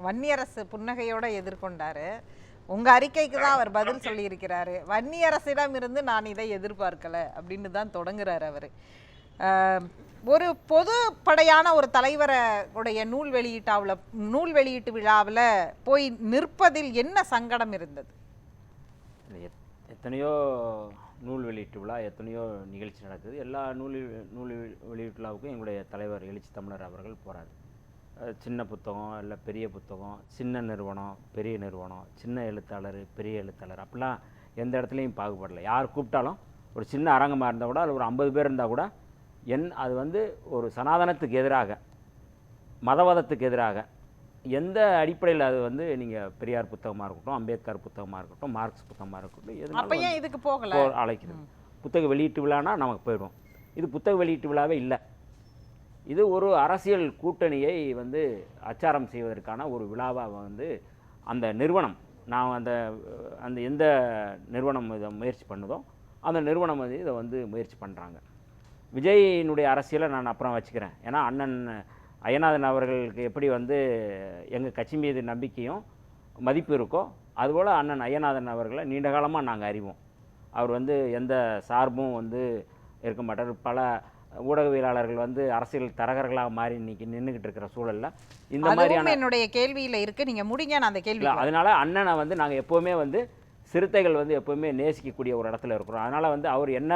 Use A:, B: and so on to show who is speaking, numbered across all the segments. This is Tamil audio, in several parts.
A: வன்னியரசு புன்னகையோட எதிர்கொண்டாரு. உங்க அறிக்கைக்கு தான் அவர் பதில் சொல்லியிருக்கிறாரு. வன்னியரசிடம் இருந்து நான் இதை எதிர்பார்க்கல அப்படின்னு தான் தொடங்குறாரு அவரு. ஒரு பொதுப்படையான ஒரு தலைவரை உடைய நூல் வெளியீட்டு விழாவில் போய் நிற்பதில் என்ன சங்கடம் இருந்தது?
B: எத்தனையோ நூல் வெளியீட்டு விழா, எத்தனையோ நிகழ்ச்சி நடக்குது. எல்லா நூல் வெளியீட்டு விழாவுக்கும் எங்களுடைய தலைவர் எழுச்சி தமிழர் அவர்கள் போகிறார். சின்ன புத்தகம் இல்லை பெரிய புத்தகம், சின்ன நிறுவனம் பெரிய நிறுவனம், சின்ன எழுத்தாளர் பெரிய எழுத்தாளர், அப்படிலாம் எந்த இடத்துலையும் பாகுபடலை. யார் கூப்பிட்டாலும் ஒரு சின்ன அரங்கமாக இருந்தால் கூட அதில் ஒரு 50 பேர் இருந்தால் கூட அது வந்து ஒரு சனாதனத்துக்கு எதிராக, மதவாதத்துக்கு எதிராக, எந்த அடிப்படையில் அது வந்து நீங்கள் பெரியார் புத்தகமாக இருக்கட்டும், அம்பேத்கர் புத்தகமாக இருக்கட்டும், மார்க்ஸ் புத்தகமாக இருக்கட்டும்,
A: எது இதுக்கு போகல
B: அழைக்கிறது. புத்தக வெளியீட்டு விழானா நமக்கு போயிடும். இது புத்தக வெளியீட்டு விழாவே இல்லை. இது ஒரு அரசியல் கூட்டணியை வந்து அச்சாரம் செய்வதற்கான ஒரு விழாவாக வந்து அந்த நிறுவனம், நான் அந்த எந்த நிறுவனம் இதை முயற்சி பண்ணுதோ அந்த நிறுவனம் வந்து இதை வந்து முயற்சி பண்ணுறாங்க. விஜயினுடைய அரசியலை நான் அப்புறம் வச்சுக்கிறேன். ஏன்னா அண்ணன் அய்யநாதன் அவர்களுக்கு எப்படி வந்து எங்கள் கட்சி மீது நம்பிக்கையும் மதிப்பு இருக்கோ அதுபோல் அண்ணன் அய்யநாதன் அவர்களை நீண்ட காலமாக நாங்கள் அறிவோம். அவர் வந்து எந்த சார்பும் வந்து இருக்க மாட்டார். பல ஊடகவியலாளர்கள் வந்து அரசியல் தரகர்களாக மாறி இன்னைக்கு நின்றுக்கிட்டு இருக்கிற சூழலில் இந்த மாதிரியான
A: என்னுடைய கேள்வியில் இருக்குது. நீங்கள் முடிங்க, நான் அந்த கேள்வி.
B: அதனால் அண்ணனை வந்து நாங்கள் எப்போவுமே வந்து சிறுத்தைகள் வந்து எப்போவுமே நேசிக்கக்கூடிய ஒரு இடத்துல இருக்கிறோம். அதனால் வந்து அவர் என்ன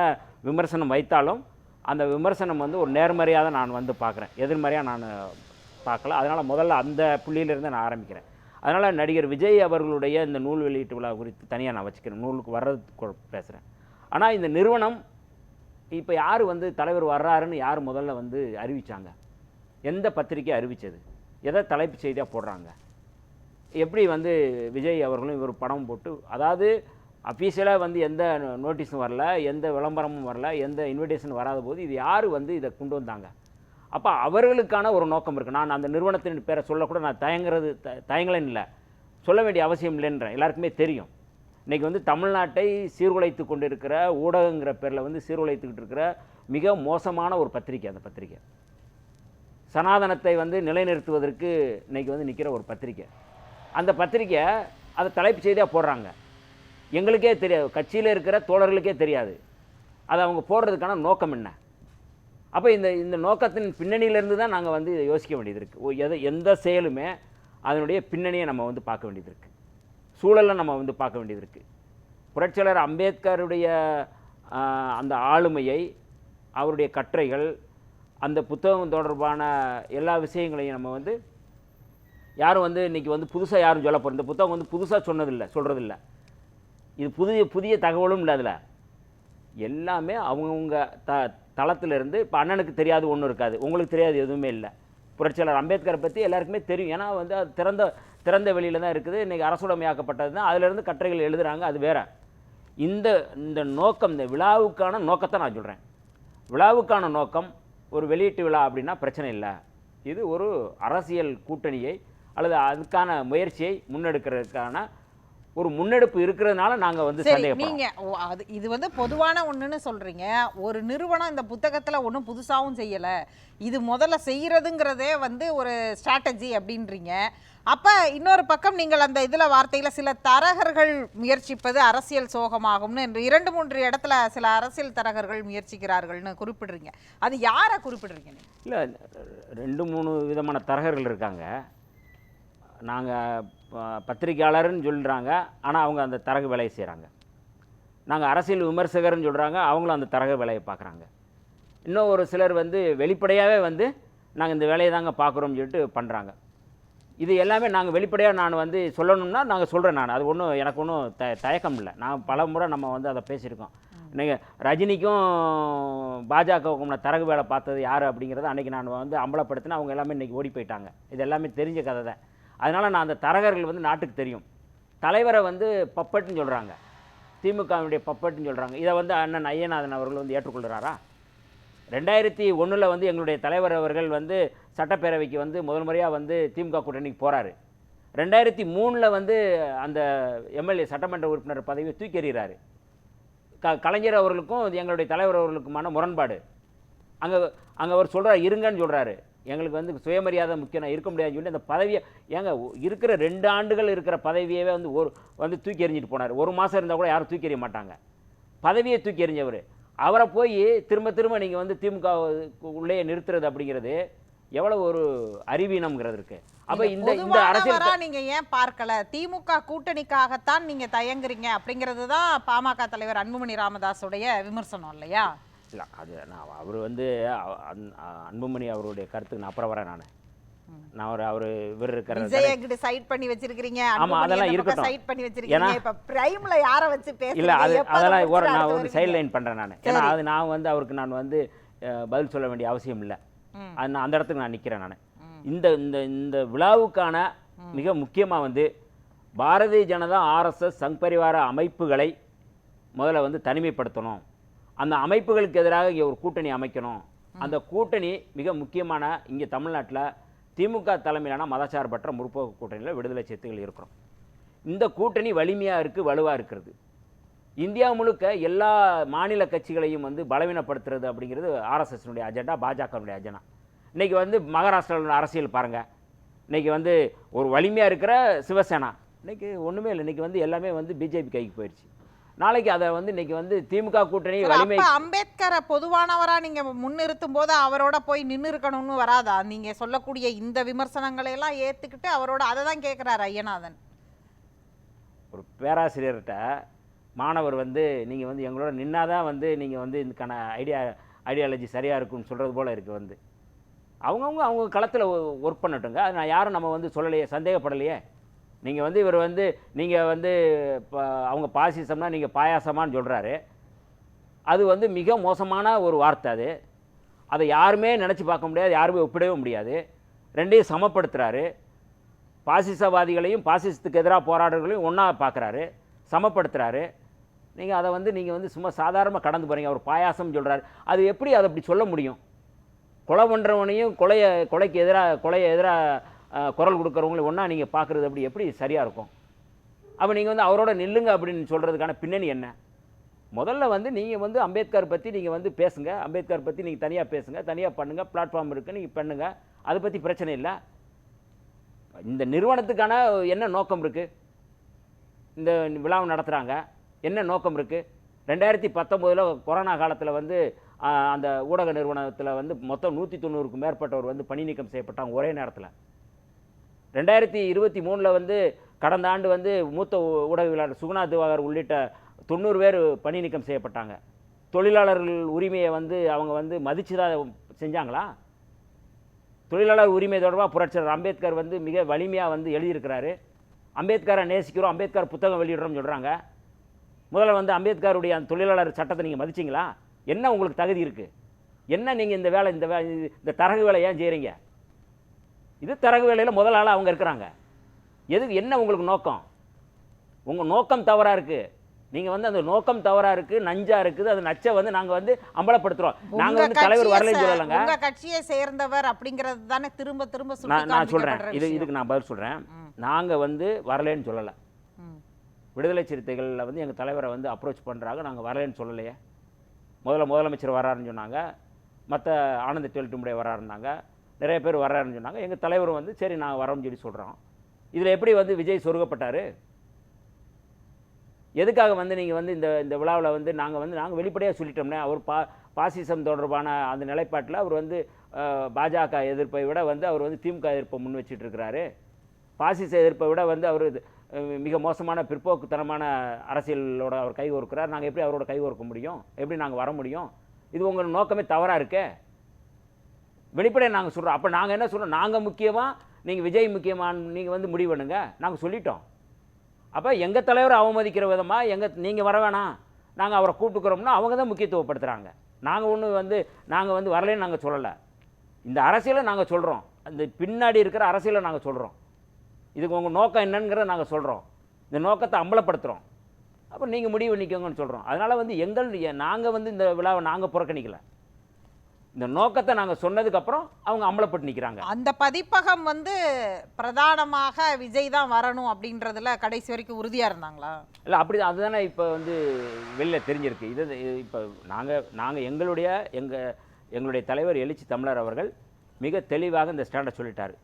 B: விமர்சனம் வைத்தாலும் அந்த விமர்சனம் வந்து ஒரு நேர்மறையாக தான் நான் வந்து பார்க்குறேன், எதிர்மறையாக நான் பார்க்கல. அதனால் முதல்ல அந்த புள்ளியிலிருந்து நான் ஆரம்பிக்கிறேன். அதனால் நடிகர் விஜய் அவர்களுடைய இந்த நூல் வெளியீட்டு விழா குறித்து தனியாக நான் வச்சுக்கிறேன், நூலுக்கு வர்றதுக்கு பேசுகிறேன். ஆனால் இந்த நிறுவனம் இப்போ யார் வந்து தலைவர் வர்றாருன்னு யார் முதல்ல வந்து அறிவித்தாங்க? எந்த பத்திரிக்கை அறிவித்தது? எதை தலைப்பு செய்தியாக போடுறாங்க? எப்படி வந்து விஜய் அவர்களும் இவர் படம் போட்டு, அதாவது அஃபீஷியலாக வந்து எந்த நோட்டீஸும் வரல, எந்த விளம்பரமும் வரல, எந்த இன்விடேஷன் வராத போது இது யார் வந்து இதை கொண்டு வந்தாங்க? அப்போ அவர்களுக்கான ஒரு நோக்கம் இருக்குது. நான் அந்த நிறுவனத்தின் பேரை சொல்லக்கூட நான் தயங்கலன்னு இல்லை, சொல்ல வேண்டிய அவசியம் இல்லைன்றேன். எல்லாருக்குமே தெரியும். இன்றைக்கி வந்து தமிழ்நாட்டை சீர்குலைத்து கொண்டு இருக்கிற ஊடகங்கிற பேரில் வந்து சீர்குலைத்துக்கிட்டு இருக்கிற மிக மோசமான ஒரு பத்திரிக்கை அந்த பத்திரிக்கை. சனாதனத்தை வந்து நிலைநிறுத்துவதற்கு இன்றைக்கி வந்து நிற்கிற ஒரு பத்திரிக்கை. அந்த பத்திரிக்கை அதை தலைப்பு செய்தியாக போடுறாங்க. எங்களுக்கே தெரியாது, கட்சியில் இருக்கிற தோழர்களுக்கே தெரியாது அதை அவங்க போடுறதுக்கான நோக்கம் என்ன. அப்போ இந்த நோக்கத்தின் பின்னணியிலேருந்து தான் நாங்கள் வந்து இதை யோசிக்க வேண்டியது இருக்குது. எந்த செயலுமே அதனுடைய பின்னணியை நம்ம வந்து பார்க்க வேண்டியது இருக்குது, சூழலை நம்ம வந்து பார்க்க வேண்டியது இருக்குது. புரட்சியாளர் அம்பேத்கருடைய அந்த ஆளுமையை, அவருடைய கட்டுரைகள், அந்த புத்தகம் தொடர்பான எல்லா விஷயங்களையும் நம்ம வந்து யாரும் வந்து இன்றைக்கி வந்து புதுசாக யாரும் சொல்ல போகிறோம். இந்த புத்தகம் வந்து புதுசாக சொல்கிறதில்ல, இது புதிய தகவலும் இல்லை. அதில் எல்லாமே அவங்கவுங்க தளத்திலிருந்து, இப்போ அண்ணனுக்கு தெரியாது ஒன்றும் இருக்காது, உங்களுக்கு தெரியாது எதுவுமே இல்லை. புரட்சியாளர் அம்பேத்கரை பற்றி எல்லாருக்குமே தெரியும். ஏன்னா வந்து அது திறந்த வெளியில் தான் இருக்குது. இன்றைக்கி அரசுடைமையாக்கப்பட்டது தான். அதிலிருந்து கட்டுரைகள் எழுதுகிறாங்க, அது வேறு. இந்த நோக்கம், இந்த விழாவுக்கான நோக்கத்தை நான் சொல்கிறேன். விழாவுக்கான நோக்கம் ஒரு வெளியீட்டு விழா அப்படின்னா பிரச்சனை இல்லை. இது ஒரு அரசியல் கூட்டணியை அல்லது அதுக்கான முயற்சியை முன்னெடுக்கிறதுக்கான ஒரு முன்னெடுப்பு இருக்கிறதுனால நாங்கள் வந்து
A: நீங்கள் இது வந்து பொதுவான ஒன்றுன்னு சொல்கிறீங்க. ஒரு நிறுவனம் இந்த புத்தகத்தில் ஒன்றும் புதுசாகவும் செய்யலை, இது முதல்ல செய்கிறதுங்கிறதே வந்து ஒரு ஸ்ட்ராட்டஜி அப்படின்றீங்க. அப்போ இன்னொரு பக்கம் நீங்கள் அந்த இதில் வார்த்தையில் சில தரகர்கள் முயற்சிப்பது அரசியல் சோகமாகும்னு 2-3 இடத்துல சில அரசியல் தரகர்கள் முயற்சிக்கிறார்கள்னு குறிப்பிடுறீங்க. அது யாரை குறிப்பிடுறீங்க?
B: இல்லை, 2-3 விதமான தரகர்கள் இருக்காங்க. நாங்கள் பத்திரிகையாளர்னு சொல்கிறாங்க, ஆனால் அவங்க அந்த தரகு வேலையை செய்கிறாங்க. நாங்கள் அரசியல் விமர்சகர்னு சொல்கிறாங்க, அவங்களும் அந்த தரகு வேலையை பார்க்குறாங்க. இன்னும் ஒரு சிலர் வந்து வெளிப்படையாகவே வந்து நாங்கள் இந்த வேலையை தாங்க பார்க்குறோம்னு சொல்லிட்டு பண்ணுறாங்க. இது எல்லாமே நாங்கள் வெளிப்படையாக நான் வந்து சொல்லணும்னா நாங்கள் சொல்கிறேன். அது ஒன்றும் எனக்கு ஒன்றும் தயக்கம் இல்லை. நான் பல முறை நம்ம வந்து அதை பேசியிருக்கோம். இன்றைக்கி ரஜினிக்கும் பாஜகவுக்கும் நான் தரகு வேலை பார்த்தது யார் அப்படிங்கிறத அன்றைக்கி நான் வந்து அம்பலப்படுத்தினா அவங்க எல்லாமே இன்றைக்கி ஓடி போயிட்டாங்க. இது எல்லாமே தெரிஞ்ச கதை தான். அதனால் நான் அந்த தரகர்கள் வந்து நாட்டுக்கு தெரியும். தலைவரை வந்து பப்பட்டுன்னு சொல்கிறாங்க, திமுகவினுடைய பப்பட்டுன்னு சொல்கிறாங்க. இதை வந்து அண்ணன் அய்யநாதன் அவர்கள் வந்து ஏற்றுக்கொள்கிறாரா? 2001 வந்து எங்களுடைய தலைவர் அவர்கள் வந்து சட்டப்பேரவைக்கு வந்து முதல் முறையாக வந்து திமுக கூட்டணிக்கு போகிறாரு. 2003 வந்து அந்த எம்எல்ஏ சட்டமன்ற உறுப்பினர் பதவியை தூக்கி எறிகிறாரு. கலைஞர் அவர்களுக்கும் எங்களுடைய தலைவர் அவர்களுக்குமான முரண்பாடு. அங்கே அவர் சொல்கிறார், இருங்கன்னு சொல்கிறாரு. எங்களுக்கு வந்து சுயமரியாதை முக்கியம், நான் இருக்க முடியாதுன்னு சொல்லி அந்த பதவியை ஏங்க இருக்கிற 2 ஆண்டுகள் இருக்கிற பதவியவே வந்து வந்து தூக்கி எறிஞ்சிட்டு போனார். 1 மாதம் இருந்தால் கூட யாரும் தூக்கி எறிய மாட்டாங்க. பதவியை தூக்கி எறிஞ்சவர் அவரை போய் திரும்ப நீங்கள் வந்து திமுக உள்ளே நிறுத்துறது அப்படிங்கிறது எவ்வளவு ஒரு அறிவீனம்ங்கிறது இருக்கு. அப்ப இந்த அரசியல்
A: நீங்க ஏன் பார்க்கல? திமுக கூட்டணிக்காகத்தான் நீங்க தயங்குறீங்க அப்படிங்கிறது தான் பாமக தலைவர் அன்புமணி ராமதாஸுடைய விமர்சனம் இல்லையா?
B: இல்லை, அது நான் அவர் வந்து அன்புமணி அவருடைய கருத்துக்கு நான் அப்புறம் வரேன். நான் அவர் இவர் இருக்கிற
A: சைட் பண்ணி வச்சிருக்கீங்க.
B: ஆமா, அதெல்லாம் இருக்கட்டும்.
A: சைட் பண்ணி வச்சிருக்கீங்க. இப்ப பிரைம்ல யாரை வச்சு பேசுறீங்க?
B: இல்ல, அதெல்லாம் நான் வந்து சைட் லைன் பண்றேன் நான். ஏன்னா அது நான் வந்து அவருக்கு நான் வந்து பதில் சொல்ல வேண்டிய அவசியம் இல்லை. நான் அந்த இடத்துக்கு நான் நிற்கிறேன். நான் இந்த இந்த இந்த விழாவுக்கான மிக முக்கியமாக வந்து பாரதிய ஜனதா, RSS, சங் பரிவார அமைப்புகளை முதல்ல வந்து தனிமைப்படுத்தணும். அந்த அமைப்புகளுக்கு எதிராக இங்கே ஒரு கூட்டணி அமைக்கணும். அந்த கூட்டணி மிக முக்கியமான இங்கே தமிழ்நாட்டில் திமுக தலைமையிலான மதச்சார்பற்ற முற்போக்கு கூட்டணியில் விடுதலை சிறுத்தைகள் இருக்கிறோம். இந்த கூட்டணி வலிமையாக இருக்குது, வலுவாக இருக்கிறது. இந்தியா முழுக்க எல்லா மாநில கட்சிகளையும் வந்து பலவீனப்படுத்துறது அப்படிங்கிறது RSSனுடைய அஜெண்டா, பாஜகனுடைய அஜெண்டா. இன்றைக்கி வந்து மகாராஷ்டிராவில் அரசியல் பாருங்கள். இன்றைக்கி வந்து ஒரு வலிமையாக இருக்கிற சிவசேனா இன்றைக்கி ஒன்றுமே இல்லை. இன்றைக்கி வந்து எல்லாமே வந்து பிஜேபி கைக்கு போயிடுச்சு. நாளைக்கு அதை வந்து இன்றைக்கி வந்து திமுக கூட்டணி வலிமை.
A: அம்பேத்கரை பொதுவானவரா நீங்கள் முன்னிறுத்தும் போது அவரோட போய் நின்று இருக்கணும்னு வராதா? நீங்கள் சொல்லக்கூடிய இந்த விமர்சனங்களை எல்லாம் ஏற்றுக்கிட்டு அவரோட அதை தான் கேட்குறாரு ஐயநாதன்.
B: ஒரு பேராசிரியர்கிட்ட மாணவர் வந்து நீங்கள் வந்து எங்களோட நின்னாதான் வந்து நீங்கள் வந்து இதுக்கான ஐடியாலஜி சரியாக இருக்குன்னு சொல்கிறது போல் இருக்குது. வந்து அவங்க களத்தில் ஒர்க் பண்ணட்டுங்க. அது நான் யாரும் நம்ம வந்து சொல்லலையே, சந்தேகப்படலையே. நீங்கள் வந்து இவர் வந்து நீங்கள் வந்து அவங்க பாசிசம்னா நீங்கள் பாயாசமானு சொல்கிறாரு. அது வந்து மிக மோசமான ஒரு வார்த்தை. அதை யாருமே நினச்சி பார்க்க முடியாது, யாருமே ஒப்பிடவே முடியாது. ரெண்டையும் சமப்படுத்துகிறாரு. பாசிசவாதிகளையும் பாசிசத்துக்கு எதிராக போராடுறவர்களையும் ஒன்றா பார்க்குறாரு, சமப்படுத்துகிறாரு. நீங்கள் அதை வந்து நீங்கள் வந்து சும்மா சாதாரணமாக கடந்து போகிறீங்க. அவர் பாயாசம் சொல்கிறாரு. அது எப்படி அதை அப்படி சொல்ல முடியும்? கொலை பண்ணுறவனையும் கொலைக்கு எதிராக குரல் கொடுக்குறவங்களையும் ஒன்றா நீங்கள் பார்க்குறது அப்படி எப்படி சரியாக இருக்கும்? அப்போ நீங்கள் வந்து அவரோட நில்லுங்க அப்படின்னு சொல்கிறதுக்கான பின்னணி என்ன? முதல்ல வந்து நீங்கள் வந்து அம்பேத்கர் பற்றி நீங்கள் வந்து பேசுங்க. அம்பேத்கர் பற்றி நீங்கள் தனியாக பேசுங்க, தனியாக பண்ணுங்கள். பிளாட்ஃபார்ம் இருக்குது, நீங்கள் பண்ணுங்கள். அதை பற்றி பிரச்சனை இல்லை. இந்த நிறுவனத்துக்கான என்ன நோக்கம் இருக்குது? இந்த விழாவை நடத்துகிறாங்க, என்ன நோக்கம் இருக்குது? 2019 கொரோனா காலத்தில் வந்து அந்த ஊடக நிறுவனத்தில் வந்து மொத்தம் 190க்கும் மேற்பட்டவர் வந்து பணி நீக்கம் செய்யப்பட்டாங்க ஒரே நேரத்தில். 2023 வந்து கடந்த ஆண்டு வந்து மூத்த ஊடகவியலாளர் சுகுணா திவாகர் உள்ளிட்ட 90 பேர் பணி நீக்கம் செய்யப்பட்டாங்க. தொழிலாளர்கள் உரிமையை வந்து அவங்க வந்து மதித்து தான் செஞ்சாங்களா? தொழிலாளர் உரிமை தொடர்பாக புரட்சியாளர் அம்பேத்கர் வந்து மிக வலிமையாக வந்து எழுதியிருக்கிறாரு. அம்பேத்கரை நேசிக்கிறோம், அம்பேத்கர் புத்தகம் வெளியிடுறோம்னு சொல்கிறாங்க. முதல்ல வந்து அம்பேத்கருடைய அந்த தொழிலாளர் சட்டத்தை நீங்கள் மதிச்சிங்களா? என்ன உங்களுக்கு தகுதி இருக்குது? என்ன நீங்கள் இந்த தரகு வேலை ஏன் செய்கிறீங்க? இது தரகு வேலையில் முதல் ஆளாக அவங்க இருக்கிறாங்க. என்ன உங்களுக்கு நோக்கம்? உங்கள் நோக்கம் தவறாக இருக்குது. நீங்கள் வந்து அந்த நோக்கம் தவறாக இருக்குது, நஞ்சாக இருக்குது. அது நச்சை வந்து நாங்கள் வந்து அம்பலப்படுத்துகிறோம். நாங்கள் வந்து தலைவர் வரலைன்னு சொல்லலைங்க.
A: உங்கள் கட்சியை சேர்ந்தவர் அப்படிங்கிறது தானே திரும்ப திரும்ப
B: நான் சொல்கிறேன். இதுக்கு நான் பதில் சொல்கிறேன். நாங்கள் வந்து வரலைன்னு சொல்லலை. விடுதலை சிறுத்தைகளில் வந்து எங்கள் தலைவரை வந்து அப்ரோச் பண்ணுறாங்க, நாங்கள் வரலைன்னு சொல்லலையே. முதலமைச்சர் வராருன்னு சொன்னாங்க, மற்ற ஆனந்த டெல்டுமுடைய வராருந்தாங்க, நிறைய பேர் வர்றாருன்னு சொன்னாங்க. எங்கள் தலைவர் வந்து சரி நாங்கள் வரோம்னு சொல்லி சொல்கிறோம். இதில் எப்படி வந்து விஜய் சொருகப்பட்டார்? எதுக்காக வந்து நீங்கள் வந்து இந்த விழாவில் வந்து நாங்கள் வெளிப்படையாக சொல்லிட்டோம்னே, அவர் பாசிசம் தொடர்பான அந்த நிலைப்பாட்டில் அவர் வந்து பாஜக எதிர்ப்பை விட வந்து அவர் வந்து திமுக எதிர்ப்பை முன் வச்சுட்டு இருக்கிறாரு. பாசிச எதிர்ப்பை விட வந்து அவர் மிக மோசமான பிற்போக்குத்தனமான அரசியலோட அவர் கை கோர்க்கிறார். நாங்கள் எப்படி அவரோட கை கோர்க்க முடியும்? எப்படி நாங்கள் வர முடியும்? இது உங்கள் நோக்கமே தவறாக இருக்கே. வெளிப்படையாக நாங்கள் சொல்கிறோம். அப்போ நாங்கள் என்ன சொல்கிறோம்? நாங்கள் முக்கியமாக, நீங்கள் விஜய் முக்கியமான நீங்கள் வந்து முடிவு பண்ணுங்க, நாங்கள் சொல்லிட்டோம். அப்போ எங்கள் தலைவரை அவமதிக்கிற விதமாக நீங்கள் வர வேணாம், நாங்கள் அவரை கூப்பிட்டுக்கிறோம்னா அவங்க தான் முக்கியத்துவப்படுத்துகிறாங்க. நாங்கள் வந்து வரலைன்னு நாங்கள் சொல்லலை. இந்த அரசியலை நாங்கள் சொல்கிறோம், அந்த பின்னாடி இருக்கிற அரசியலை நாங்கள் சொல்கிறோம். இதுக்கு உங்கள் நோக்கம் என்னங்கிறத நாங்கள் சொல்கிறோம், இந்த நோக்கத்தை அம்பலப்படுத்துகிறோம். அப்போ நீங்கள் முடிவு பண்ணிக்கோங்கன்னு சொல்கிறோம். அதனால் வந்து நாங்கள் வந்து இந்த விழாவை நாங்கள் புறக்கணிக்கலை. இந்த நோக்கத்தை நாங்கள் சொன்னதுக்கப்புறம் அவங்க அம்பலப்பட்டு நிற்கிறாங்க.
A: அந்த பதிப்பகம் வந்து பிரதானமாக விஜய் தான் வரணும் அப்படின்றதுல கடைசி வரைக்கும் உறுதியாக இருந்தாங்களா?
B: இல்லை, அப்படி அதுதானே இப்போ வந்து வெளியில் தெரிஞ்சிருக்கு. இப்போ நாங்கள் எங்களுடைய தலைவர் எழுச்சி தமிழர் அவர்கள் மிக தெளிவாக இந்த ஸ்டாண்டை சொல்லிட்டார்.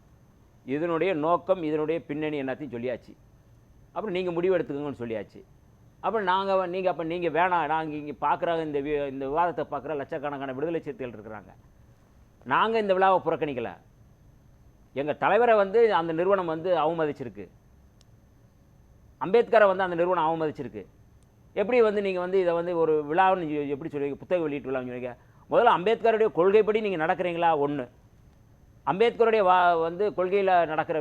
B: இதனுடைய நோக்கம், இதனுடைய பின்னணி எல்லாத்தையும் சொல்லியாச்சு. அப்புறம் நீங்கள் முடிவு எடுத்துக்கோங்கன்னு சொல்லியாச்சு. அப்புறம் நீங்கள் வேணாம், நாங்கள் இங்கே பார்க்குற இந்த விவாதத்தை பார்க்குற லட்சக்கணக்கான விடுதலை சிறுத்தைகள் இருக்கிறாங்க. நாங்கள் இந்த விழாவை புறக்கணிக்கலை. எங்கள் தலைவரை வந்து அந்த நிறுவனம் வந்து அவமதிச்சிருக்கு, அம்பேத்கரை வந்து அந்த நிறுவனம் அவமதிச்சிருக்கு. எப்படி வந்து நீங்கள் வந்து இதை வந்து ஒரு விழான்னு எப்படி சொல்லுவீங்க? புத்தக வெளியீட்டு விழான்னு சொல்லுவீங்க. முதல்ல அம்பேத்கருடைய கொள்கைப்படி நீங்கள் நடக்கிறீங்களா? ஒன்று, அம்பேத்கருடைய வந்து கொள்கையில் நடக்கிற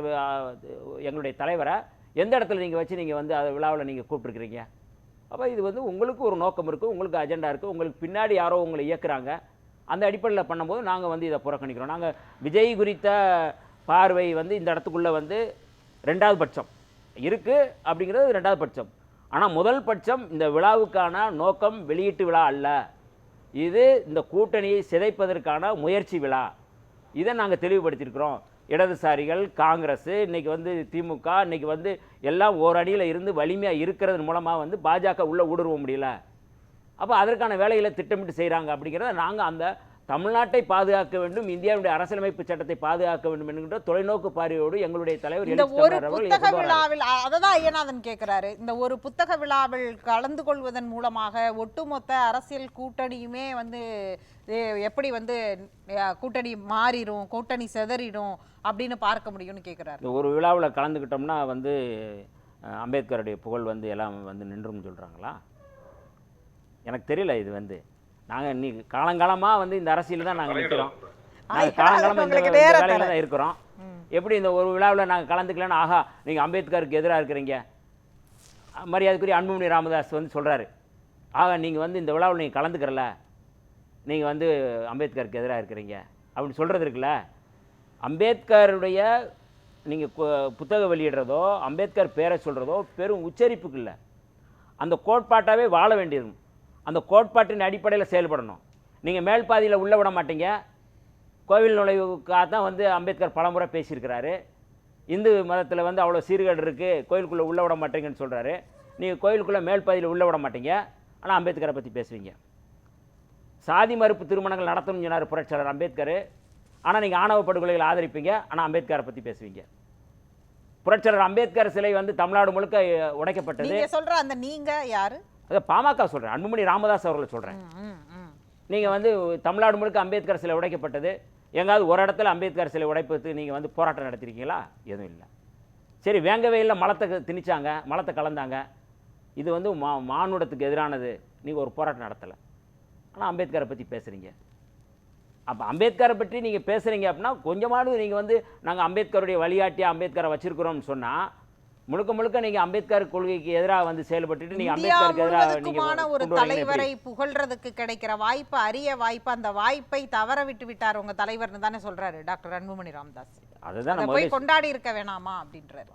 B: எங்களுடைய தலைவரை எந்த இடத்துல நீங்கள் வச்சு நீங்கள் வந்து அந்த விழாவில் நீங்கள் கூப்பிட்டுருக்கிறீங்க? அப்போ இது வந்து உங்களுக்கு ஒரு நோக்கம் இருக்குது, உங்களுக்கு அஜெண்டா இருக்குது, உங்களுக்கு பின்னாடி யாரோ உங்களை இயக்குறாங்க. அந்த அடிப்படையில் பண்ணும்போது நாங்கள் வந்து இதை புறக்கணிக்கிறோம். நாங்கள் விஜய் குறித்த பார்வை வந்து இந்த இடத்துக்குள்ளே வந்து 2வது பட்சம் இருக்குது அப்படிங்கிறது 2வது பட்சம். ஆனால் முதல் பட்சம் இந்த விழாவுக்கான நோக்கம் வெளியீட்டு விழா அல்ல, இது இந்த கூட்டணியை சிதைப்பதற்கான முயற்சி விழா. இதை நாங்கள் தெளிவுபடுத்தியிருக்கிறோம். இடதுசாரிகள், காங்கிரஸ், இன்றைக்கி வந்து திமுக, இன்றைக்கி வந்து எல்லாம் ஓரணியில் இருந்து வலிமையாக இருக்கிறது மூலமாக வந்து பாஜக உள்ளே ஊடுருவ முடியல. அப்போ அதற்கான வேலைகளை திட்டமிட்டு செய்கிறாங்க. அப்படிங்கிறத நாங்கள் அந்த தமிழ்நாட்டை பாதுகாக்க வேண்டும், இந்தியாவுடைய அரசியலமைப்பு சட்டத்தை பாதுகாக்க வேண்டும் என்கின்ற தொலைநோக்கு பார்வையோடு எங்களுடைய தலைவர்
A: இந்த ஒரு புத்தக விழாவில் அததான் ஐயநாதன் கேட்கிறாரு. இந்த ஒரு புத்தக விழாவில் கலந்து கொள்வதன் மூலமாக ஒட்டுமொத்த அரசியல் கூட்டணியுமே வந்து எப்படி வந்து கூட்டணி மாறிடும், கூட்டணி சிதறிடும் அப்படின்னு பார்க்க முடியும்னு கேட்குறாரு.
B: இந்த ஒரு விழாவில் கலந்துக்கிட்டோம்னா வந்து அம்பேத்கருடைய புகழ் வந்து எல்லாம் வந்து நின்றும்னு சொல்கிறாங்களா? எனக்கு தெரியல. இது வந்து நாங்கள் இன்னைக்கு காலங்காலமாக வந்து இந்த அரசியல் தான் நாங்கள் நிற்கிறோம். நாங்கள் காலங்காலமாக இந்த வேலையில் தான் இருக்கிறோம். எப்படி இந்த ஒரு விழாவில் நாங்கள் கலந்துக்கலன்னு ஆஹா நீங்கள் அம்பேத்கருக்கு எதிராக இருக்கிறீங்க, மரியாதைக்குரிய அன்புமணி ராமதாஸ் வந்து சொல்கிறாரு, ஆகா நீங்கள் வந்து இந்த விழாவில் நீங்கள் கலந்துக்கிறல, நீங்கள் வந்து அம்பேத்கருக்கு எதிராக இருக்கிறீங்க அப்படின்னு சொல்கிறது இருக்குல்ல. அம்பேத்கருடைய நீங்கள் புத்தக வெளியிடுறதோ அம்பேத்கர் பேரை சொல்கிறதோ பெரும் உச்சரிப்புக்கு இல்லை, அந்த கோட்பாட்டாகவே வாழ வேண்டியது. அந்த கோட்பாட்டின் அடிப்படையில் செயல்படணும். நீங்கள் மேல் பாதியில் உள்ளே விட மாட்டீங்க. கோவில் நுழைவுக்காக தான் வந்து அம்பேத்கர் பலமுறை பேசியிருக்கிறாரு. இந்து மதத்தில் வந்து அவ்வளோ சீர்கேடு இருக்குது, கோயிலுக்குள்ளே உள்ளே விட மாட்டீங்கன்னு சொல்கிறாரு. நீங்கள் கோயிலுக்குள்ளே மேல் பாதியில் உள்ளே விட மாட்டீங்க, ஆனால் அம்பேத்கரை பற்றி பேசுவீங்க. சாதி மறுப்பு திருமணங்கள் நடத்தணும்னு சொன்னார் புரட்சியாளர் அம்பேத்கர், ஆனால் நீங்கள் ஆணவ படுகொலைகளை ஆதரிப்பீங்க, ஆனால் அம்பேத்கரை பற்றி பேசுவீங்க. புரட்சியாளர் அம்பேத்கர் சிலை வந்து தமிழ்நாடு முழுக்க உடைக்கப்பட்டது.
A: நீங்க சொல்ற அந்த நீங்க யாரு?
B: அதை பாமக சொல்கிறேன், அன்புமணி ராமதாஸ் அவர்களை சொல்கிறேன். நீங்கள் வந்து தமிழ்நாடு முழுக்க அம்பேத்கர் சிலை உடைக்கப்பட்டது, எங்காவது ஒரு இடத்துல அம்பேத்கர் சிலை உடைப்பதுக்கு நீங்கள் வந்து போராட்டம் நடத்திருக்கீங்களா? எதுவும் இல்லை. சரி, வேங்கவையில் மலத்தை திணிச்சாங்க, மலத்தை கலந்தாங்க, இது வந்து மானுடத்துக்கு எதிரானது, நீங்கள் ஒரு போராட்டம் நடத்தலை, ஆனால் அம்பேத்கரை பற்றி பேசுகிறீங்க. அப்போ அம்பேத்கரை பற்றி நீங்கள் பேசுகிறீங்க அப்படின்னா கொஞ்சமாவது நீங்கள் வந்து நாங்கள் அம்பேத்கருடைய வழிகாட்டியாக அம்பேத்கரை வச்சிருக்கிறோம்னு சொன்னால் முழுக்க முழுக்க நீங்கள் அம்பேத்கர் கொள்கைக்கு எதிராக வந்து செயல்பட்டு நீங்கள் அம்பேத்கருக்கு எதிராக
A: ஒரு தலைவரை புகழ்றதுக்கு கிடைக்கிற வாய்ப்பு, அரிய வாய்ப்பு, அந்த வாய்ப்பை தவற விட்டு விட்டார் உங்க தலைவர்னு தானே சொல்றாரு டாக்டர் அன்புமணி ராமதாஸ்.
B: அதுதான்
A: நம்ம போய் கொண்டாடி இருக்க வேணாமா அப்படின்றாரு.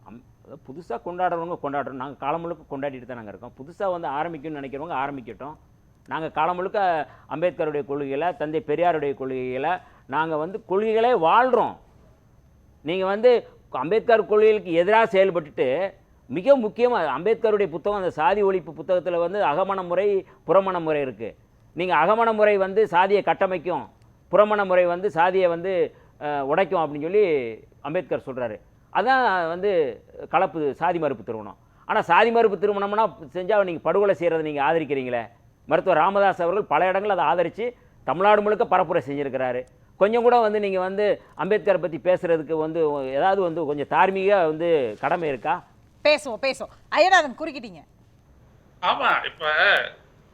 B: புதுசாக கொண்டாடுறவங்க கொண்டாடுறோம், நாங்கள் காலம் முழுக்க கொண்டாடிட்டு தான் நாங்கள் இருக்கோம். புதுசாக வந்து ஆரம்பிக்கணும்னு நினைக்கிறவங்க ஆரம்பிக்கட்டும். நாங்கள் காலம் முழுக்க அம்பேத்கருடைய கொள்கைகளை, தந்தை பெரியாருடைய கொள்கைகளை நாங்கள் வந்து கொள்கைகளே வாழ்கிறோம். நீங்கள் வந்து அம்பேத்கர் கொள்கைகளுக்கு எதிராக செயல்பட்டுட்டு மிக முக்கியமாக அம்பேத்கருடைய புத்தகம், அந்த சாதி ஒழிப்பு புத்தகத்தில் வந்து அகமண முறை, புறமண முறை இருக்குது. நீங்கள் அகமண முறை வந்து சாதியை கட்டமைக்கும், புறமண முறை வந்து சாதியை வந்து உடைக்கும் அப்படின்னு சொல்லி அம்பேத்கர் சொல்கிறாரு. அதுதான் வந்து கலப்பு சாதி மறுப்பு திருமணம். ஆனால் சாதி மறுப்பு திருமணம்னா செஞ்சால் நீங்கள் படுகொலை செய்கிறத நீங்கள் ஆதரிக்கிறீங்களே. மருத்துவர் ராமதாஸ் அவர்கள் பல இடங்கள் அதை ஆதரித்து தமிழ்நாடு முழுக்க பரப்புரை செஞ்சுருக்கிறாரு. கொஞ்சம் கூட வந்து நீங்கள் வந்து அம்பேத்கரை பற்றி பேசுகிறதுக்கு வந்து ஏதாவது வந்து கொஞ்சம் தார்மீக வந்து கடமை இருக்கா?
A: பேசுவோம். ஐயநாதன் குறுக்கிட்டீங்க.
C: ஆமாம், இப்போ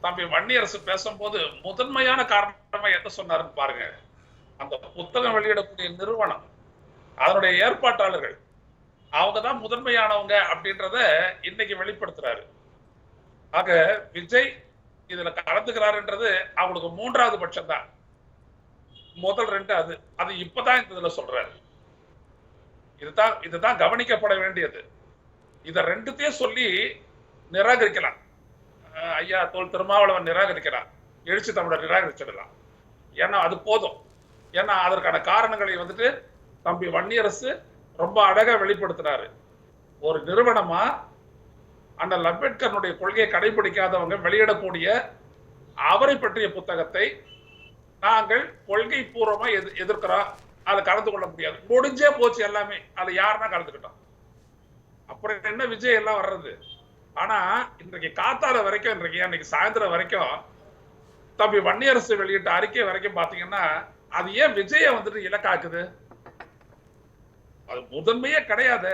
C: தம்பி வன்னியரசு பேசும்போது முதன்மையான காரணமாக என்ன சொன்னாருன்னு பாருங்க. அந்த புத்தகம் வெளியிடக்கூடிய நிறுவனம், அதனுடைய ஏற்பாட்டாளர்கள், அவங்க தான் முதன்மையானவங்க அப்படின்றத இன்னைக்கு வெளிப்படுத்துறாரு. ஆக விஜய் இதுல கலந்துக்கிறாருன்றது அவங்களுக்கு 3வது பட்சம் தான். முதல் 2 அது இப்பதான் இதுல சொல்றாரு. இதுதான் கவனிக்கப்பட வேண்டியது. இத 2த்தையும் சொல்லி நிராகரிக்கலாம். ஐயா தோல் திருமாவளவன் நிராகரிக்கிறார், எழுச்சி தமிழர் நிராகரிச்சிடலாம். ஏன்னா அது போதும். ஏன்னா அதற்கான காரணங்களை வந்துட்டு தம்பி வன்னியரசு ரொம்ப அழகா வெளிப்படுத்தினாரு. ஒரு நிறுவனமா அண்ணல் அம்பேத்கருடைய கொள்கையை கடைபிடிக்காதவங்க வெளியிடக்கூடிய அவரை பற்றிய புத்தகத்தை நாங்கள் கொள்கை பூர்வமா எதிர்க்கிறோம் அதை கலந்து கொள்ள முடியாது. முடிஞ்சே போச்சு எல்லாமே. அது யாருன்னா கலந்துக்கிட்டோம். அப்புறம் என்ன விஜய் எல்லாம் வர்றது. ஆனா இன்றைக்கு காத்தால வரைக்கும், இன்னைக்கு சாயந்தரம் வரைக்கும் தம்பி வன்னியரசு வெளியிட்ட அறிக்கை வரைக்கும் பாத்தீங்கன்னா, அது ஏன் விஜய வந்துட்டு இலக்காக்குது? அது முதன்மையே கிடையாது.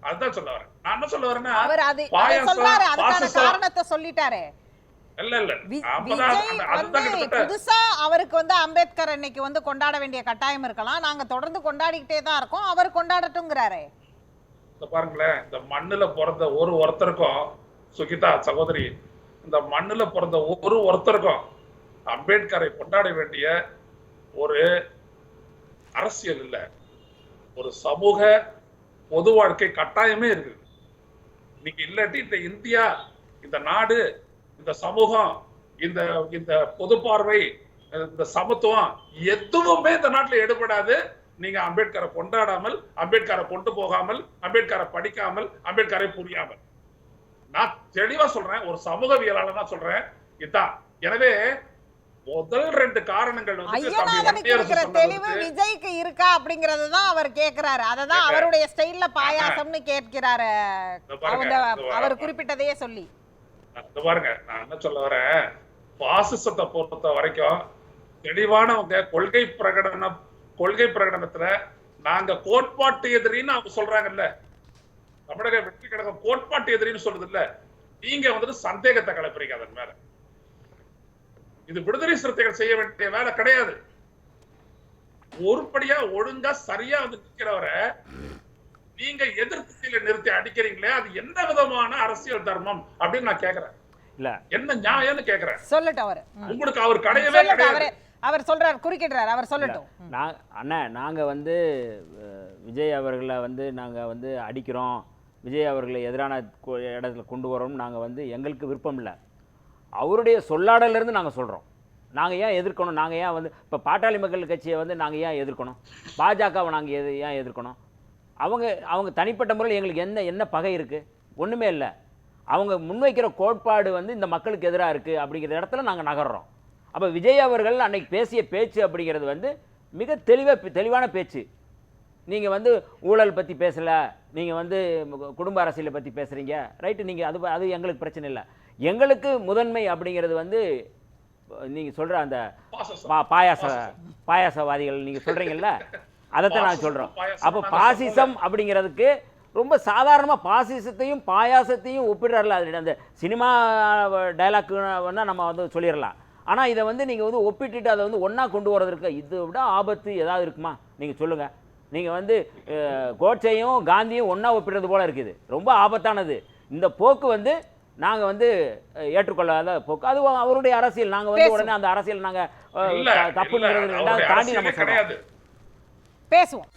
C: அதுதான் சொல்ல வரேன். நான் என்ன சொல்ல வரேன்னா,
A: அவர் அது சொல்றாரு, அதுக்கான காரணத்தை சொல்லிட்டாரே.
C: இல்ல
A: புதுசா அவருக்கு வந்து அம்பேத்கர் இன்னைக்கு வந்து கொண்டாட வேண்டிய கட்டாயம் இருக்கலாம். நாங்க தொடர்ந்து கொண்டாடிக்கிட்டே தான் இருக்கோம், அவர் கொண்டாடட்டும்ங்கறாரே.
C: பாருங்களேன், இந்த மண்ணுல பிறந்த ஒருத்தருக்கும், சுகிதா சகோதரி, இந்த மண்ணுல பிறந்த ஒருத்தருக்கும் அம்பேத்கரை கொண்டாட வேண்டிய ஒரு அரசியல் இல்ல, ஒரு சமூக பொது வாழ்க்கை கட்டாயமே இருக்கு. இன்னைக்கு இல்லாட்டி இந்த இந்தியா, இந்த நாடு, இந்த சமூகம், இந்த இந்த பொது பார்வை, இந்த சமத்துவம் எதுவுமே இந்த நாட்டில் எடுபடாது. நீங்க அம்பேத்கரை கொண்டாடாமல், அம்பேத்கரை கொண்டு போகாமல், அம்பேத்கரை படிக்காமல், அம்பேத்கரை புரியாமல். நான் தெளிவா சொல்றேன், ஒரு சமூகவியலாளர் தான் சொல்றேன். இதுதான். எனவே முதல் 2 காரணங்கள் வந்து
A: தெளிவு விஜய்க்கு இருக்கா அப்படிங்கறது தான் அவர் கேக்குறாரு. அததான் அவருடைய ஸ்டைல்ல பாயாசம்னு கேட்கிறாரு. அவர் குறிப்பிட்டதையே சொல்லி
C: பாருங்க, நான் என்ன சொல்ல வரேன், பாசிசத்தை பொறுத்த வரைக்கும் தெளிவானவங்க கொள்கை பிரகடனத்துல நாங்க கோட்பாட்டு எதிரின்னு அவங்க சொல்றாங்கல்ல. தமிழக வெற்றி கழகம் கோட்பாட்டு எதிரின்னு சொல்றது இல்ல. நீங்க வந்துட்டு சந்தேகத்தை கிளப்புறீங்க அதன் மேல. இது விடுதலை சிறுத்தைகள் செய்ய வேண்டிய வேலை கிடையாது. ஒருபடியா ஒழுங்கா சரியா வந்து நிக்கிறவரை நீங்க எதிர்ப்புல நிறுத்தி அடிக்கிறீங்களே, அது என்ன விதமான அரசியல் தர்மம் அப்படின்னு நான் கேக்குறேன். இல்ல என்ன நியாயம்னு கேக்குறேன். சொல்லட்டும் அவர். உங்களுக்கு அவர் கிடையவே கிடையாது.
A: அவர் சொல்றார், குறுக்கிடுறார், அவர் சொல்லட்டும்.
B: அண்ணா, நாங்க வந்து விஜய் அவர்களை வந்து நாங்க வந்து அடிக்கிறோம், விஜய் அவர்களை எதிரான இடத்துல கொண்டு வரோம், நாங்க வந்து எங்களுக்கு விருப்பம் இல்லை. அவருடைய சொல்லாடலிருந்து நாங்கள் சொல்கிறோம். நாங்கள் ஏன் எதிர்க்கணும்? நாங்கள் ஏன் வந்து இப்போ பாட்டாளி மக்கள் கட்சியை வந்து நாங்கள் ஏன் எதிர்க்கணும்? பாஜகவை நாங்கள் ஏன் எதிர்க்கணும்? அவங்க தனிப்பட்ட முறையில் எங்களுக்கு என்ன பகை இருக்குது? ஒன்றுமே இல்லை. அவங்க முன்வைக்கிற கோட்பாடு வந்து இந்த மக்களுக்கு எதிராக இருக்குது அப்படிங்கிற இடத்துல நாங்கள் நகர்றோம். அப்போ விஜய் அவர்கள் அன்னைக்கு பேசிய பேச்சு அப்படிங்கிறது வந்து மிக தெளிவான பேச்சு. நீங்கள் வந்து ஊழல் பற்றி பேசலை, நீங்கள் வந்து குடும்ப அரசியலை பற்றி பேசுகிறீங்க, ரைட்டு, நீங்கள் அது எங்களுக்கு பிரச்சனை இல்லை. எங்களுக்கு முதன்மை அப்படிங்கிறது வந்து நீங்கள் சொல்கிற அந்த பாயாசவாதிகள் நீங்கள் சொல்கிறீங்கல்ல, அதைத்தான் நான் சொல்கிறோம். அப்போ பாசிசம் அப்படிங்கிறதுக்கு ரொம்ப சாதாரணமாக பாசிசத்தையும் பாயாசத்தையும் ஒப்பிடுறாருல. அது அந்த சினிமா டைலாக் வேணால் நம்ம வந்து சொல்லிடலாம். ஆனால் இதை வந்து நீங்கள் வந்து ஒப்பிட்டுட்டு அதை வந்து ஒன்றா கொண்டு வரதுக்கு இதை விட ஆபத்து ஏதாவது இருக்குமா? நீங்கள் சொல்லுங்கள். நீங்கள் வந்து கோட்சையும் காந்தியும் ஒன்றா ஒப்பிடுறது போல் இருக்குது. ரொம்ப ஆபத்தானது. இந்த போக்கு வந்து நாங்கள் வந்து ஏற்றுக்கொள்ளாத போக்கு. அது அவருடைய அரசியல். நாங்கள் வந்து உடனே அந்த அரசியல் நாங்கள் தப்புங்கிறது ரெண்டாவது தாண்டி நம்ம சொல்கிறோம்.
A: பேசுவோம்.